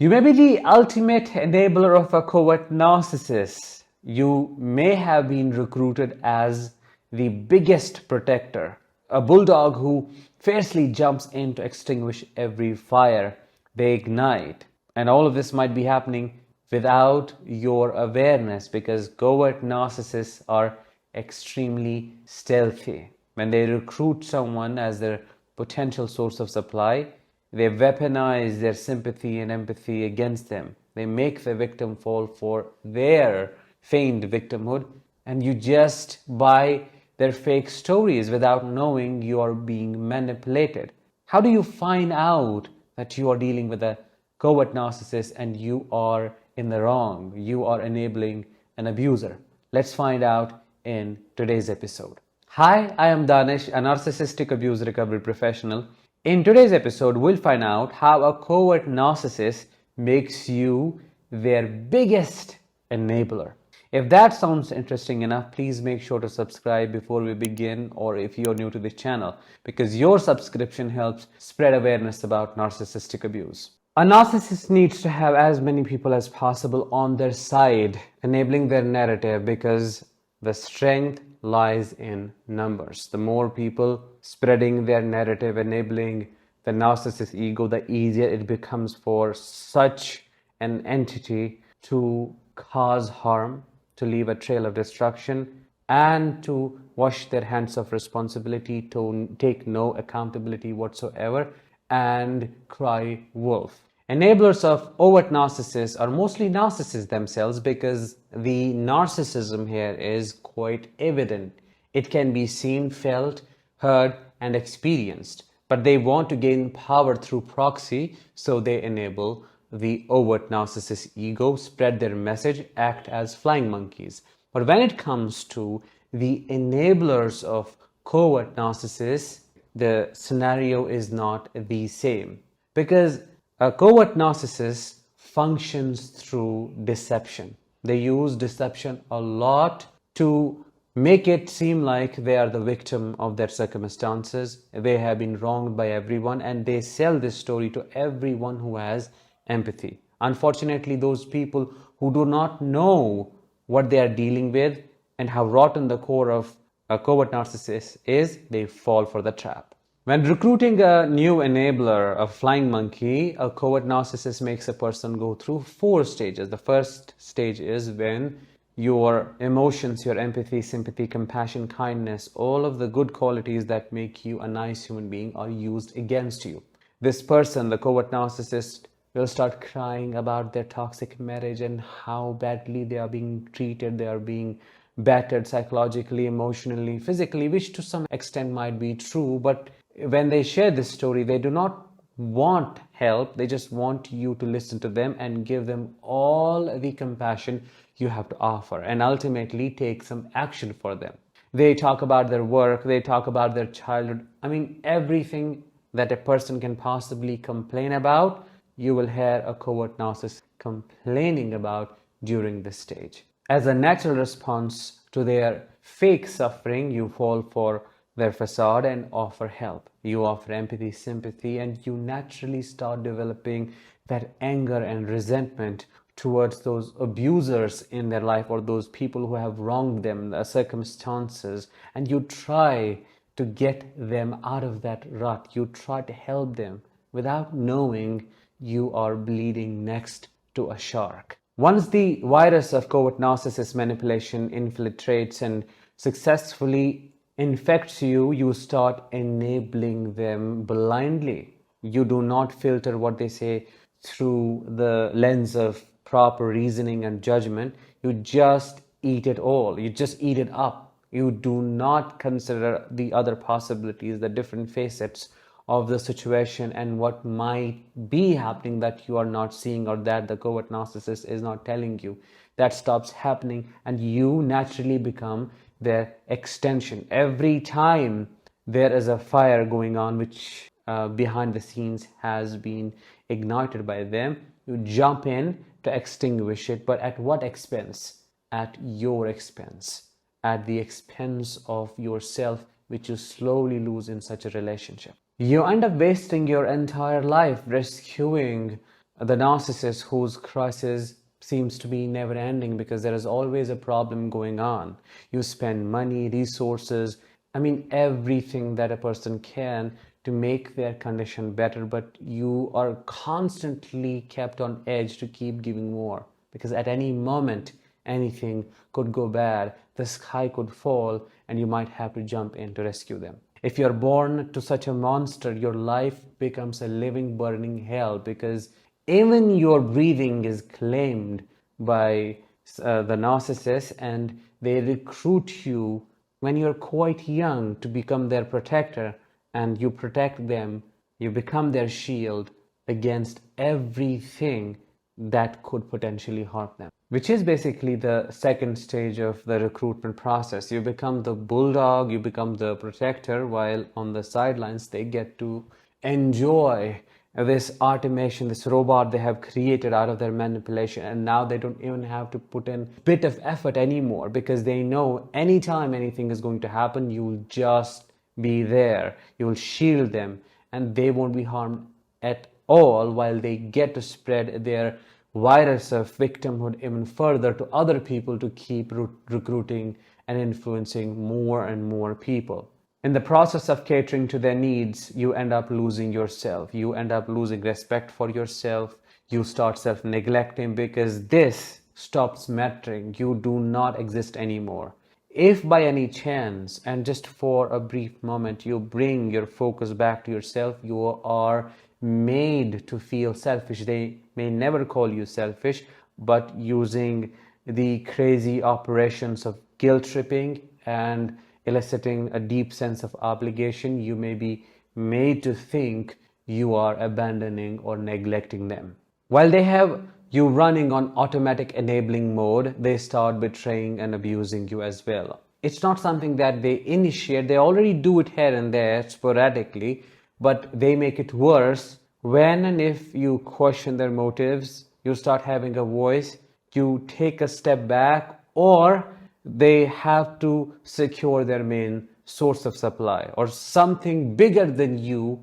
You may be the ultimate enabler of a covert narcissist. You may have been recruited as the biggest protector, a bulldog who fiercely jumps in to extinguish every fire they ignite. And all of this might be happening without your awareness, because covert narcissists are extremely stealthy. When they recruit someone as their potential source of supply, they weaponize their sympathy and empathy against them. They make the victim fall for their feigned victimhood, and you just buy their fake stories without knowing you are being manipulated. How do you find out that you are dealing with a covert narcissist and you are in the wrong? You are enabling an abuser. Let's find out in today's episode. Hi, I am Danish, a narcissistic abuse recovery professional. In today's episode, we'll find out how a covert narcissist makes you their biggest enabler. If that sounds interesting enough, please make sure to subscribe before we begin, or if you're new to this channel, because your subscription helps spread awareness about narcissistic abuse. A narcissist needs to have as many people as possible on their side, enabling their narrative, because the strength lies in numbers. The more people spreading their narrative, enabling the narcissist ego, the easier it becomes for such an entity to cause harm, to leave a trail of destruction, and to wash their hands of responsibility, to take no accountability whatsoever, and cry wolf. Enablers of overt narcissists are mostly narcissists themselves, because the narcissism here is quite evident. It can be seen, felt, heard, and experienced. But they want to gain power through proxy, so they enable the overt narcissist ego, spread their message, act as flying monkeys. But when it comes to the enablers of covert narcissists, the scenario is not the same, because a covert narcissist functions through deception. They use deception a lot to make it seem like they are the victim of their circumstances. They have been wronged by everyone, and they sell this story to everyone who has empathy. Unfortunately, those people who do not know what they are dealing with and how rotten the core of a covert narcissist is, they fall for the trap. When recruiting a new enabler, a flying monkey, a covert narcissist makes a person go through 4 stages. The first stage is when your emotions, your empathy, sympathy, compassion, kindness, all of the good qualities that make you a nice human being are used against you. This person, the covert narcissist, will start crying about their toxic marriage and how badly they are being treated, they are being battered psychologically, emotionally, physically, which to some extent might be true. But when they share this story, they do not want help. They just want you to listen to them and give them all the compassion you have to offer, and ultimately take some action for them. They talk about their work, they talk about their childhood. I mean, everything that a person can possibly complain about, you will hear a covert narcissist complaining about during this stage. As a natural response to their fake suffering, you fall for their facade and offer help. You offer empathy, sympathy, and you naturally start developing that anger and resentment towards those abusers in their life, or those people who have wronged them, the circumstances, and you try to get them out of that rut. You try to help them without knowing you are bleeding next to a shark. Once the virus of covert narcissist manipulation infiltrates and successfully infects you, you start enabling them blindly. You do not filter what they say through the lens of proper reasoning and judgment. You just eat it all. You just eat it up. You do not consider the other possibilities, the different facets of the situation, and what might be happening that you are not seeing, or that the covert narcissist is not telling you. That stops happening, and you naturally become their extension. Every time there is a fire going on, which behind the scenes has been ignited by them, you jump in to extinguish it. But at what expense? At your expense, at the expense of yourself, which you slowly lose in such a relationship. You end up wasting your entire life rescuing the narcissist whose crisis seems to be never ending because there is always a problem going on. You spend money, resources, everything that a person can to make their condition better, but you are constantly kept on edge to keep giving more because at any moment anything could go bad, the sky could fall, and you might have to jump in to rescue them. If you're born to such a monster, your life becomes a living, burning hell because even your breathing is claimed by the narcissist, and they recruit you when you're quite young to become their protector, and you protect them. You become their shield against everything that could potentially hurt them, which is basically the second stage of the recruitment process. You become the bulldog, you become the protector, while on the sidelines they get to enjoy this automation, this robot they have created out of their manipulation, and now they don't even have to put in a bit of effort anymore because they know anytime anything is going to happen, you'll just be there, you'll shield them, and they won't be harmed at all, while they get to spread their virus of victimhood even further to other people to keep recruiting and influencing more and more people. In the process of catering to their needs, you end up losing yourself. You end up losing respect for yourself. You start self-neglecting because this stops mattering. You do not exist anymore. If by any chance, and just for a brief moment, you bring your focus back to yourself, you are made to feel selfish. They may never call you selfish, but using the crazy operations of guilt tripping and eliciting a deep sense of obligation, you may be made to think you are abandoning or neglecting them. While they have you running on automatic enabling mode, they start betraying and abusing you as well. It's not something that they initiate, they already do it here and there sporadically, but they make it worse when and if you question their motives, you start having a voice, you take a step back, or they have to secure their main source of supply, or something bigger than you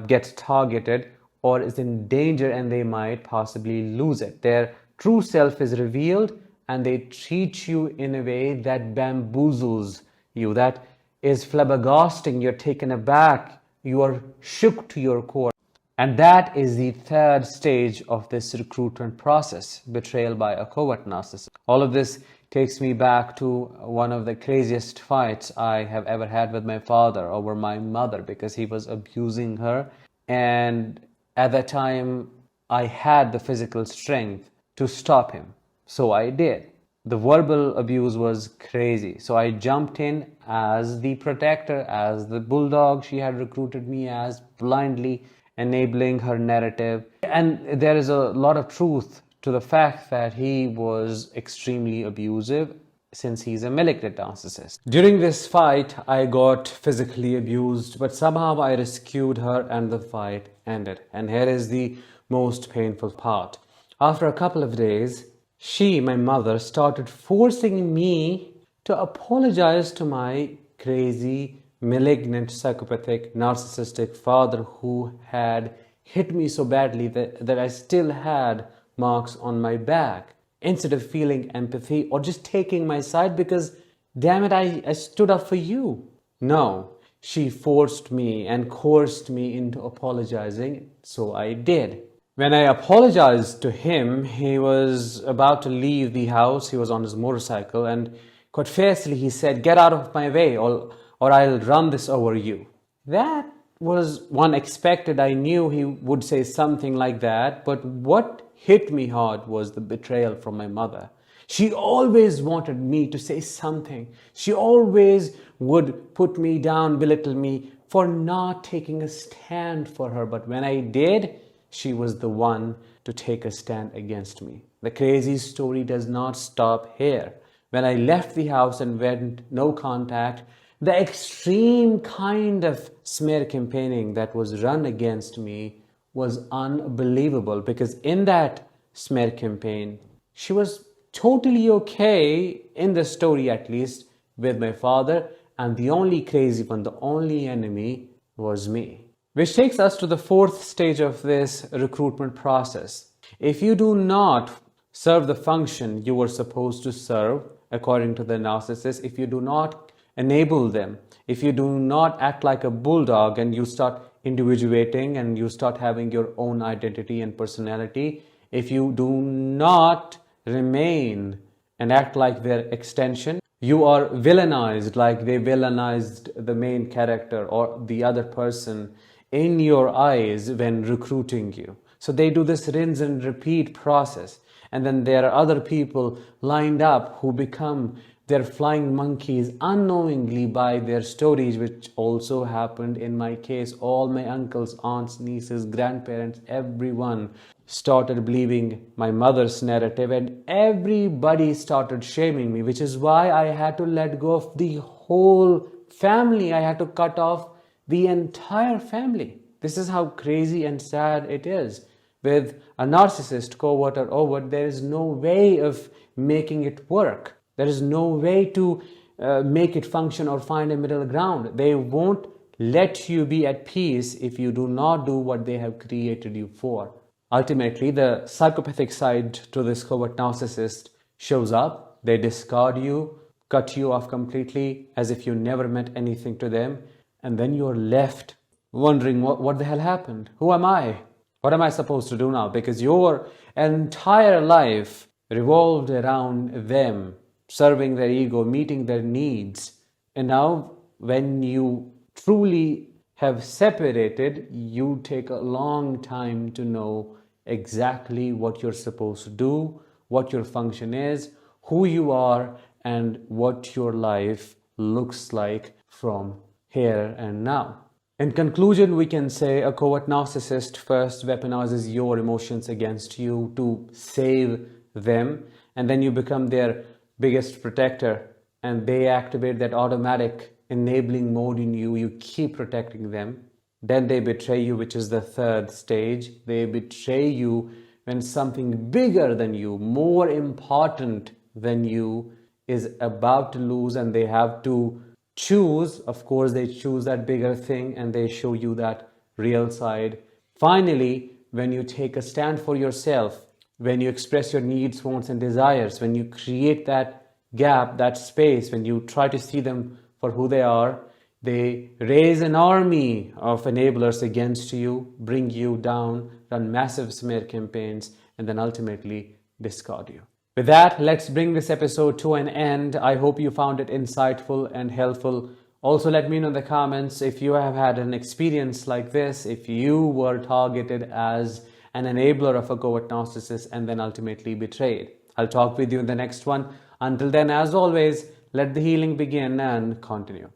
gets targeted or is in danger and they might possibly lose it. Their true self is revealed and they treat you in a way that bamboozles you, that is flabbergasting. You're taken aback, you are shook to your core. And that is the third stage of this recruitment process, betrayal by a covert narcissist. All of this takes me back to one of the craziest fights I have ever had with my father over my mother because he was abusing her, and at that time I had the physical strength to stop him, so I did. The verbal abuse was crazy, so I jumped in as the protector, as the bulldog she had recruited me as, blindly enabling her narrative. And there is a lot of truth to the fact that he was extremely abusive since he's a malignant narcissist. During this fight, I got physically abused, but somehow I rescued her and the fight ended. And here is the most painful part. After a couple of days, she, my mother, started forcing me to apologize to my crazy, malignant, psychopathic, narcissistic father who had hit me so badly that I still had marks on my back, instead of feeling empathy or just taking my side because, damn it, I stood up for you. No, she forced me and coerced me into apologizing, so I did. When I apologized to him, he was about to leave the house. He was on his motorcycle and quite fiercely he said, "Get out of my way or I'll run this over you." That was unexpected. I knew he would say something like that, but what hit me hard was the betrayal from my mother. She always wanted me to say something. She always would put me down, belittle me for not taking a stand for her. But when I did, she was the one to take a stand against me. The crazy story does not stop here. When I left the house and went no contact, the extreme kind of smear campaigning that was run against me was unbelievable, because in that smear campaign, she was totally okay, in the story at least, with my father, and the only crazy one, the only enemy was me. Which takes us to the fourth stage of this recruitment process. If you do not serve the function you were supposed to serve according to the narcissist, if you do not enable them, if you do not act like a bulldog and you start individuating and you start having your own identity and personality, if you do not remain and act like their extension, you are villainized like they villainized the main character or the other person in your eyes when recruiting you. So they do this rinse and repeat process. And then there are other people lined up who become their flying monkeys unknowingly by their stories, which also happened in my case. All my uncles, aunts, nieces, grandparents, everyone started believing my mother's narrative, and everybody started shaming me, which is why I had to let go of the whole family. I had to cut off the entire family. This is how crazy and sad it is. With a narcissist, covert or overt, there is no way of making it work. There is no way to make it function or find a middle ground. They won't let you be at peace if you do not do what they have created you for. Ultimately, the psychopathic side to this covert narcissist shows up. They discard you, cut you off completely as if you never meant anything to them. And then you're left wondering what the hell happened? Who am I? What am I supposed to do now? Because your entire life revolved around them, serving their ego, meeting their needs. And now when you truly have separated, you take a long time to know exactly what you're supposed to do, what your function is, who you are, and what your life looks like from here and now. In conclusion, we can say a covert narcissist first weaponizes your emotions against you to save them, and then you become their biggest protector, and they activate that automatic enabling mode in you. You keep protecting them. Then they betray you, which is the third stage. They betray you when something bigger than you, more important than you, is about to lose, and they have to choose. Of course, they choose that bigger thing and they show you that real side. Finally, when you take a stand for yourself, when you express your needs, wants, and desires, when you create that gap, that space, when you try to see them for who they are, they raise an army of enablers against you, bring you down, run massive smear campaigns, and then ultimately discard you. With that, let's bring this episode to an end. I hope you found it insightful and helpful. Also, let me know in the comments if you have had an experience like this, if you were targeted as an enabler of a covert narcissist and then ultimately betrayed. I'll talk with you in the next one. Until then, as always, let the healing begin and continue.